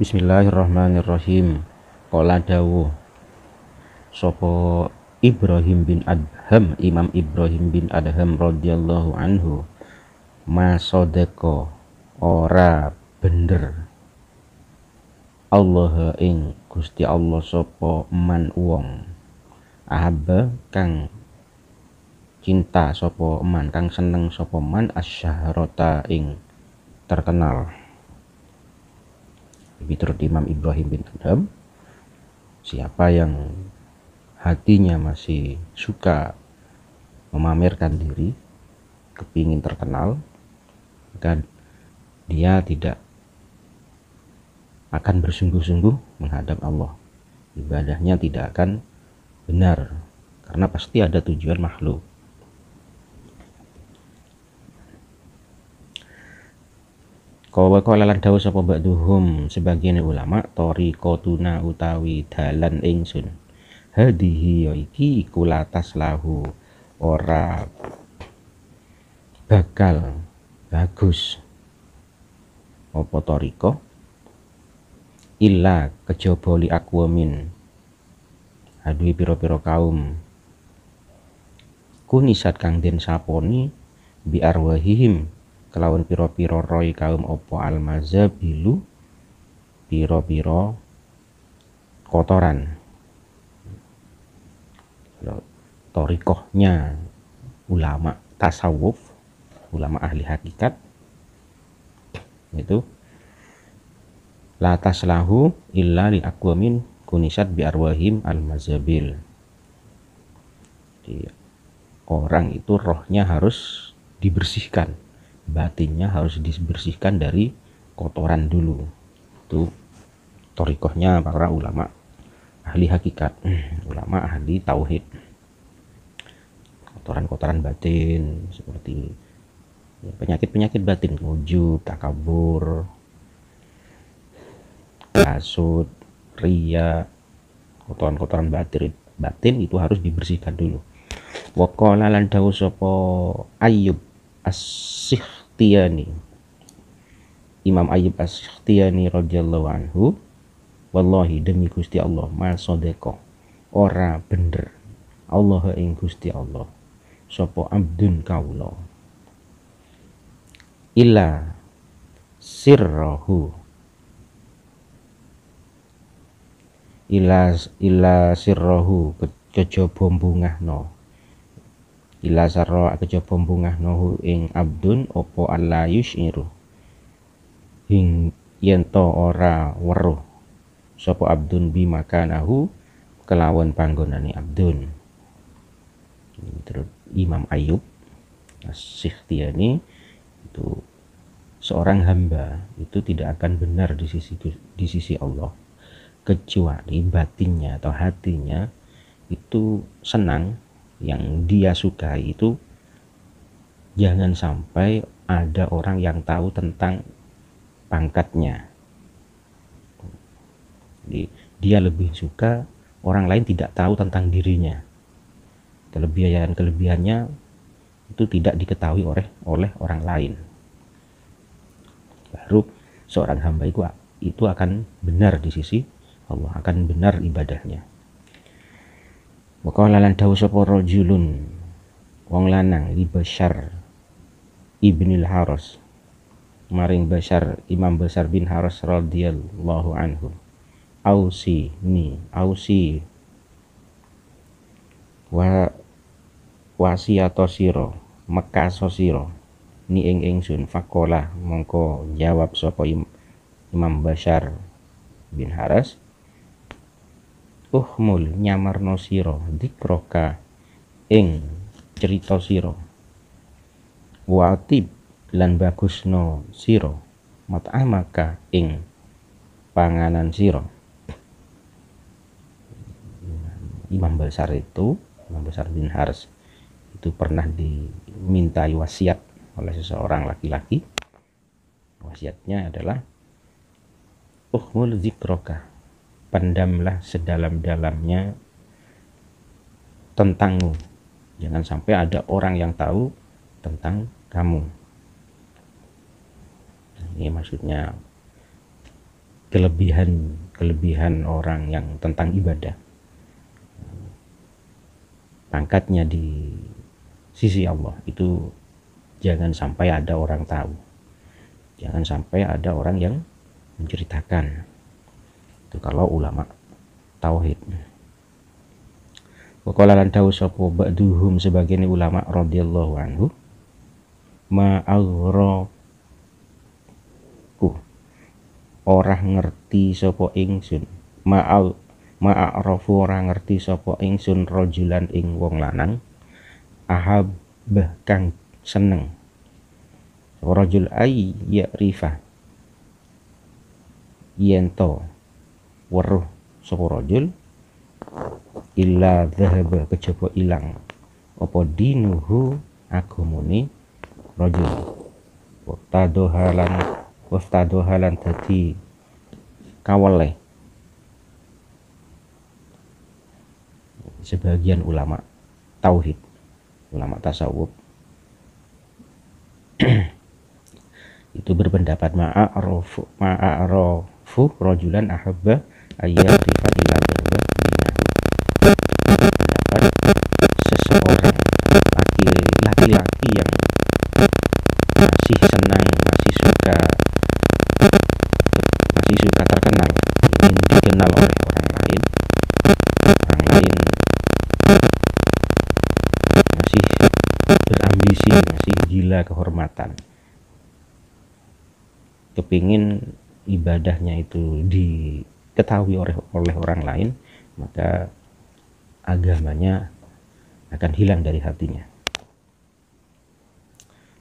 Bismillahirrahmanirrahim. Qala dawuh sapa Ibrahim bin Adham, Imam Ibrahim bin Adham radhiyallahu anhu, ma sodeko ora bener Allah ing Gusti Allah sapa man wong ahabba kang cinta sapa man, kang seneng sapa man asyahrata ing terkenal. Menurut Imam Ibrahim bin Adham, siapa yang hatinya masih suka memamerkan diri, kepingin terkenal, maka dia tidak akan bersungguh-sungguh menghadap Allah. Ibadahnya tidak akan benar, karena pasti ada tujuan makhluk. Kawa lan dawuh sapa ba'duhum, sebagian ulama, tariqatuna utawi dalan ingsun hadihi ya iki iku latas lahu ora bakal bagus apa tariqah illa kejaba li aqwamin hadwi pira-pira kaum kunisat kang den saponi bi arwahihim kelawan pira-pira roy kaum opo al-mazabilu pira-pira kotoran. Torikohnya ulama tasawuf, ulama ahli hakikat, itu la taslahu illa li aqwamin kunisat bi arwahim al-mazabil. Jadi, orang itu rohnya harus dibersihkan, batinnya harus dibersihkan dari kotoran dulu. Itu torikohnya para ulama ahli hakikat, ulama ahli tauhid. Kotoran-kotoran batin seperti penyakit-penyakit batin, ujub, takabur, hasud, riya, kotoran-kotoran batin itu harus dibersihkan dulu. Wa qala lan dawuh sapa Ayyub As-Sikhtiyani, Imam Ayyub As-Sikhtiyani radhiyallahu anhu, wallahi demi Gusti Allah ma sodeko ora bener Allah ing Gusti Allah sapa abdun kaula illa sirrahu illa sirrahu kejaba bungahno ila sarra kejaba bungahno ing abdun opo alla yusyiru hing yen to ora weruh sapa abdun bi makanahu kelawan panggonane abdun. Terus Imam Ayyub As-Sikhtiyani itu seorang hamba itu tidak akan benar di sisi Allah kecuali batinnya atau hatinya itu senang, yang dia sukai itu jangan sampai ada orang yang tahu tentang pangkatnya. Jadi, dia lebih suka orang lain tidak tahu tentang dirinya, kelebihannya itu tidak diketahui oleh orang lain, baru seorang hamba itu akan benar di sisi Allah, akan benar ibadahnya. Maka lan dawuh sapa rajulun wong lanang li Bashar ibnil Haras maring Bashar, Imam Bashar bin Haras radhiyallahu anhu, ausi wasiato sira mekaso sira ni ing ingsun. Fakola mongko jawab sapa Imam Bashar bin Haras, uhmul nyamarno sira dikroka ing cerita sira, watib lan bagusno sira mat'amaka ing panganan sira. Imam Bashar bin Haras itu pernah dimintai wasiat oleh seseorang laki-laki. Wasiatnya adalah uhmul zikroka, pendamlah sedalam-dalamnya tentangmu, jangan sampai ada orang yang tahu tentang kamu. Ini maksudnya kelebihan orang yang tentang ibadah, pangkatnya di sisi Allah itu jangan sampai ada orang tahu, jangan sampai ada orang yang menceritakan. Itu kalau ulama tauhid. Waqala lan dawu sapa ba'duhum sebagian ulama radhiyallahu anhu, ma'aghraku ora ngerti sapa ingsun, ma'arafu ora ngerti sapa ingsun rajulan ing wong lanang, ahabbah kang seneng, rajul ay ya'rifa yento weruh sapa rajul, illa dhahaba kejaba ilang apa dinuhu agamane rajul, waftadohalan dadi kaweleh. Sebagian ulama tauhid, ulama tasawuf itu berpendapat ma'arofu rajulan ahabba ayyatifa ila dhahaba dinahu. Pendapat seseorang laki-laki yang masih senang, masih suka terkenal, ingin dikenal oleh orang lain masih berambisi, masih gila kehormatan, kepingin ibadahnya itu diketahui oleh orang lain, maka agamanya akan hilang dari hatinya.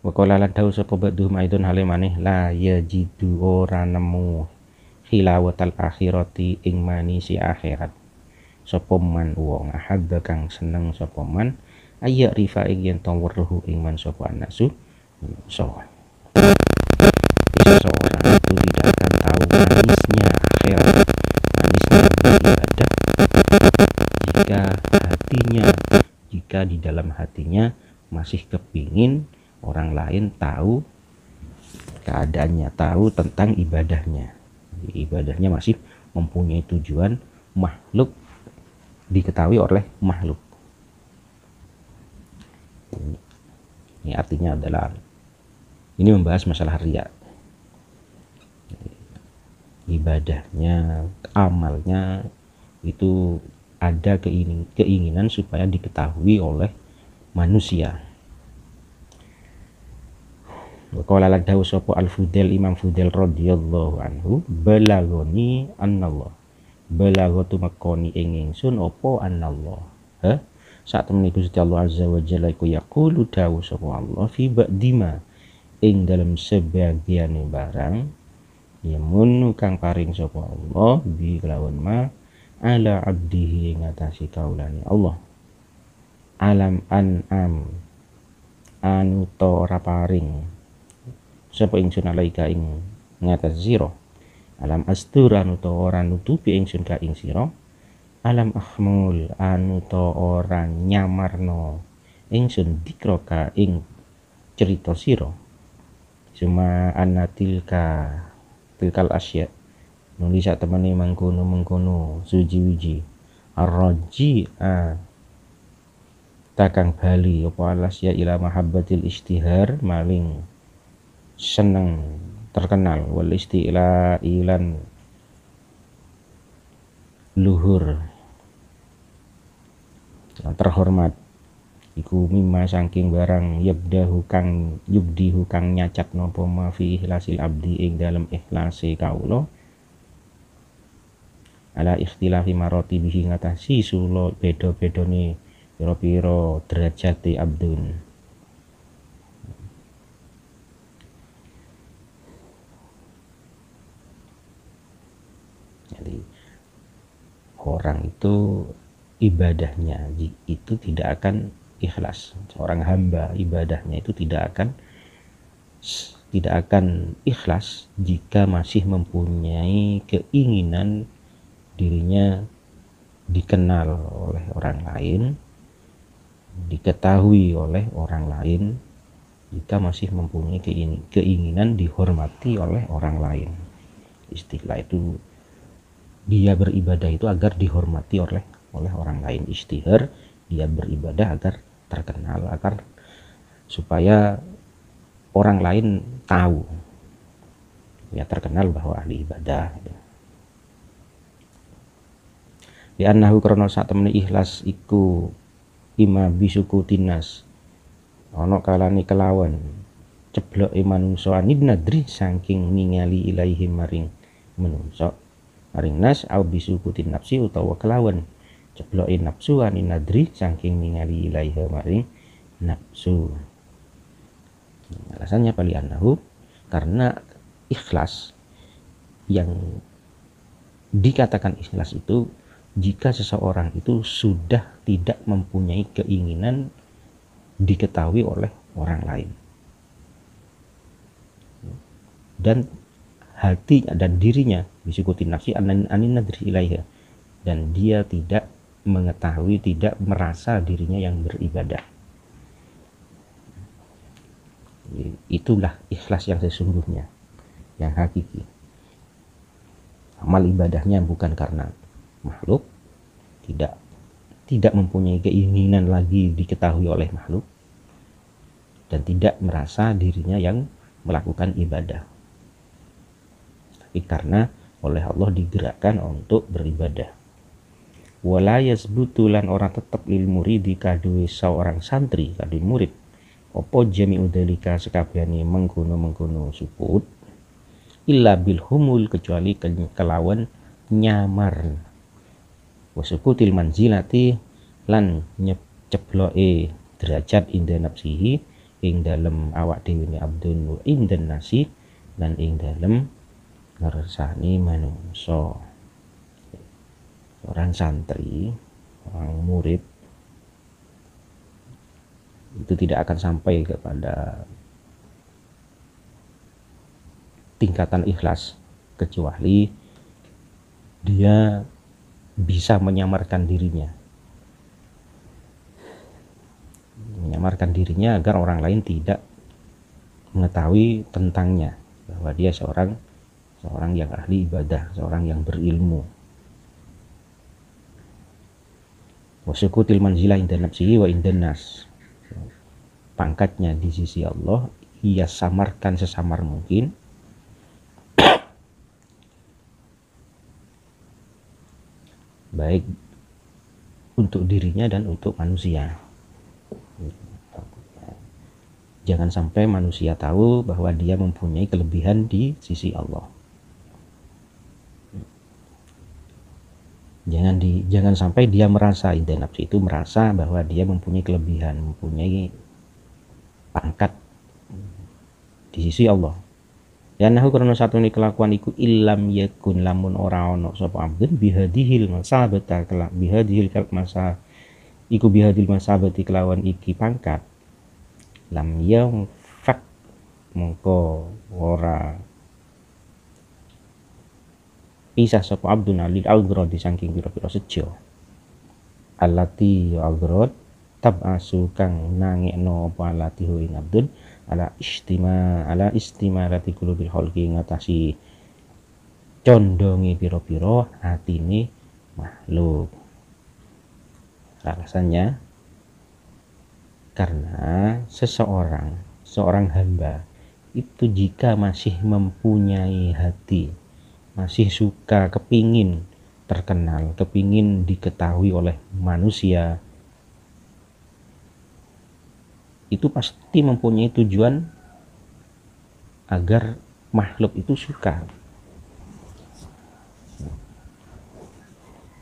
Wa qala lan dawu sapa ba'dhum aidon hale maneh, la yajidu ora nemu khilawatal akhirati ing manisi akhirat sapa man wong ahadda kang seneng sapa man ayya rifa ing yen to weruh ing man sapa anasu so. Seseorang itu tidak akan tahu manisnya akhirat, manisnya beribadah, jika di dalam hatinya masih kepingin orang lain tahu keadaannya, tahu tentang ibadahnya. Ibadahnya masih mempunyai tujuan makhluk, diketahui oleh makhluk. Ini artinya adalah ini membahas masalah riya. Ibadahnya, amalnya itu ada keinginan supaya diketahui oleh manusia. Qala la dawu sapa al-Fudail Imam Fudail radhiyallahu anhu, balagoni annallah, balagatu makoni ing ingsun apa annallah, sak temene Gusti Allah azza wa jalla iku yaqulu dawu sapa Allah fi ba'dima ing dalam sebagiane barang yamun kang paring sapa Allah bi kelawan ma ala abdihi ing atase kaulane Allah, alam an'am anu ta ora paring sapa ingsun alaika ing ngatas sira, alam astur anu ta ora nutupi ingsun ka ing sira, alam ahmul anu ta ora nyamarno ingsun dikroka ing cerita sira, cuma tilkal asya nulis sak temene mengkono suji-wiji arraji takang bali apa alas ya ila mahabbatil istihar maling seneng terkenal, wal isti'la ilan luhur terhormat, iku mimma saking barang yubdihu kang nyacat napa ma fi ikhlasil abdi ing dalem ikhlase kawula, ala ikhtilafi maratibihi ngatasi sula beda-bedane pira-pira derajate abdun. Jadi orang itu ibadahnya itu tidak akan ikhlas, seorang hamba ibadahnya itu tidak akan ikhlas jika masih mempunyai keinginan dirinya dikenal oleh orang lain, diketahui oleh orang lain, jika masih mempunyai keinginan dihormati oleh orang lain. Istighla itu dia beribadah itu agar dihormati oleh orang lain. Ishtihar, dia beribadah agar terkenal, agar supaya orang lain tahu, ya terkenal bahwa ahli ibadah. Di annahu krono sak temene ikhlas iku ima bisuku tinas ana kalane kelawan cebloke manungsa anin nadri saking ningali ilaihim maring manungsa maring nas au bisuku tin nafsi utawa kelawan cebloke nafsu anin nadri saking ningali ilaiha maring nafsu. Alasannya pali annahu karena ikhlas, yang dikatakan ikhlas itu jika seseorang itu sudah tidak mempunyai keinginan diketahui oleh orang lain, dan hatinya dan dirinya bisikuti nafsi anin nadri ilaiha, dan dia tidak mengetahui, tidak merasa dirinya yang beribadah. Itulah ikhlas yang sesungguhnya, yang hakiki. Amal ibadahnya bukan karena makhluk, tidak mempunyai keinginan lagi diketahui oleh makhluk, dan tidak merasa dirinya yang melakukan ibadah, tapi karena oleh Allah digerakkan untuk beribadah. Wala yasbutulan orang tetap lil muridi kaduwe seorang santri kaduwe murid opo jami'u dalika sekabehane mengkono suput illa bil humul, kecuali kelawan nyamar wasukutil manzilati lan nyeploke derajat inda nafsihi ing dalem awak dhewe ne abdun indan nasi lan ing dalem ngersani manungsa. Orang santri, orang murid itu tidak akan sampai kepada tingkatan ikhlas kecuali dia bisa menyamarkan dirinya agar orang lain tidak mengetahui tentangnya bahwa dia seorang yang ahli ibadah, seorang yang berilmu. Wasukutil manzilah inda nafsihi wa indan nas, pangkatnya di sisi Allah ia samarkan sesamar mungkin baik untuk dirinya dan untuk manusia. Jangan sampai manusia tahu bahwa dia mempunyai kelebihan di sisi Allah. Jangan sampai dia merasa, indah nafsi itu merasa bahwa dia mempunyai kelebihan, mempunyai pangkat di sisi Allah. Ya nahu karena satu ini kelakuan iku ilam yakun lamun ora ono sapa abdun bihadihil masabata bihadihil masa iku bihadil masabati kelawan iki pangkat lam yang fak mongko ora pisah sapa abdun alil algrod disangking pira-pira sejo alati algrod tabasu kang nangekno apa alati ing abdun ala istimarati qulubil khalqi ngatasi condongi pira-pira atine makhluk. Alasannya karena seorang hamba itu jika masih mempunyai hati, masih suka, kepingin terkenal, kepingin diketahui oleh manusia, itu pasti mempunyai tujuan agar makhluk itu suka.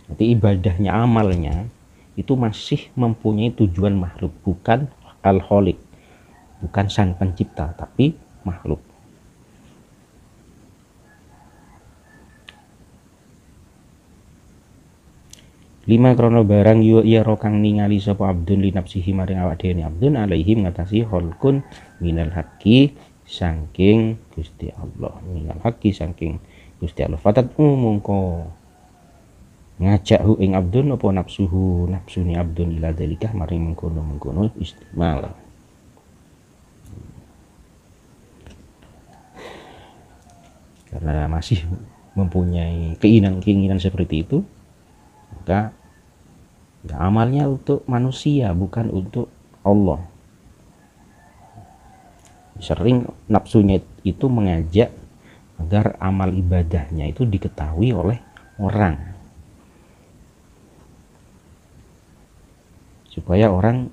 Nanti ibadahnya, amalnya itu masih mempunyai tujuan makhluk, bukan al-khaliq, bukan sang pencipta, tapi makhluk. Lima krono barang yu iya rokang ningali sapa abdun li nafsihi maring awak dhewe abdun alaihim ngatasi kholkun minal haqqi saking Gusti Allah, minal haqqi saking Gusti Allah. Fatat mungko ngajak hu ing abdun apa nafsuhu nafsuni abdun ila dalikah maring mengkono istimal. karena masih mempunyai keinginan seperti itu, maka ya, amalnya untuk manusia bukan untuk Allah. Sering nafsunya itu mengajak agar amal ibadahnya itu diketahui oleh orang, supaya orang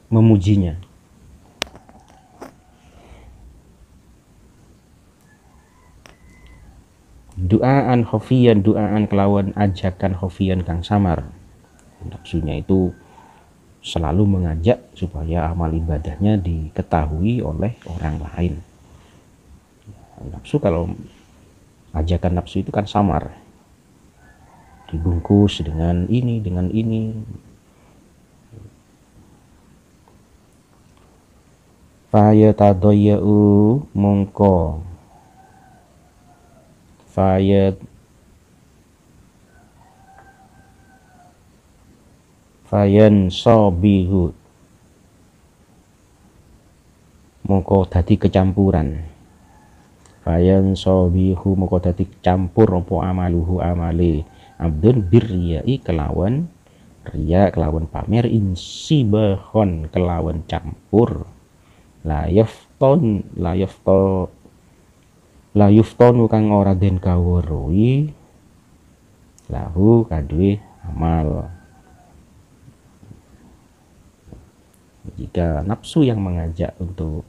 memujinya. Doaan khofiyan, doaan kelawan ajakan khofiyan kang samar. Nafsunya itu selalu mengajak supaya amal ibadahnya diketahui oleh orang lain. Nafsu, kalau ajakan nafsu itu kan samar, dibungkus dengan ini, dengan ini. Fayatadoya'u mongko fayan sobihu mongko dadi kecampuran. Fayan sobihu mongko dadi campur opo amaluhu amale abdun birriyai kelawan riya, kelawan pamer, insibahon kelawan campur, la yufton kang ora den kawruhi lahu kadue amal. Jika nafsu yang mengajak untuk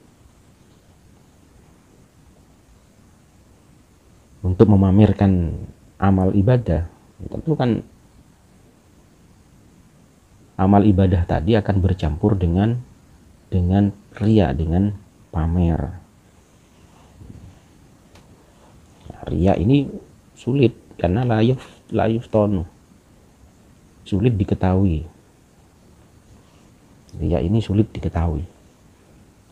memamerkan amal ibadah, tentu kan amal ibadah tadi akan bercampur dengan riya, dengan pamer. Riya ini sulit karena layuf tonu, sulit diketahui. Riya ini sulit diketahui.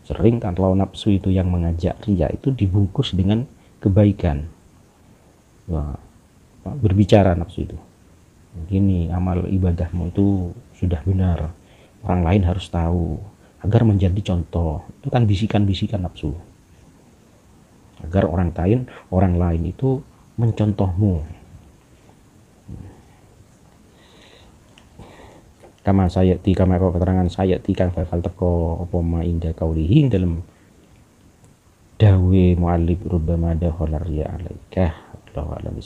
Sering kalau nafsu itu yang mengajak riya itu dibungkus dengan kebaikan. Wah, berbicara nafsu itu, begini amal ibadahmu itu sudah benar, orang lain harus tahu agar menjadi contoh. Itu kan bisikan-bisikan nafsu agar orang lain itu mencontohmu. Kama keterangan saya kang bakal teko apa ma inda kaulihi dalam dawe mu'allif rubbama dakhala riya alaika. Allahu a'lam.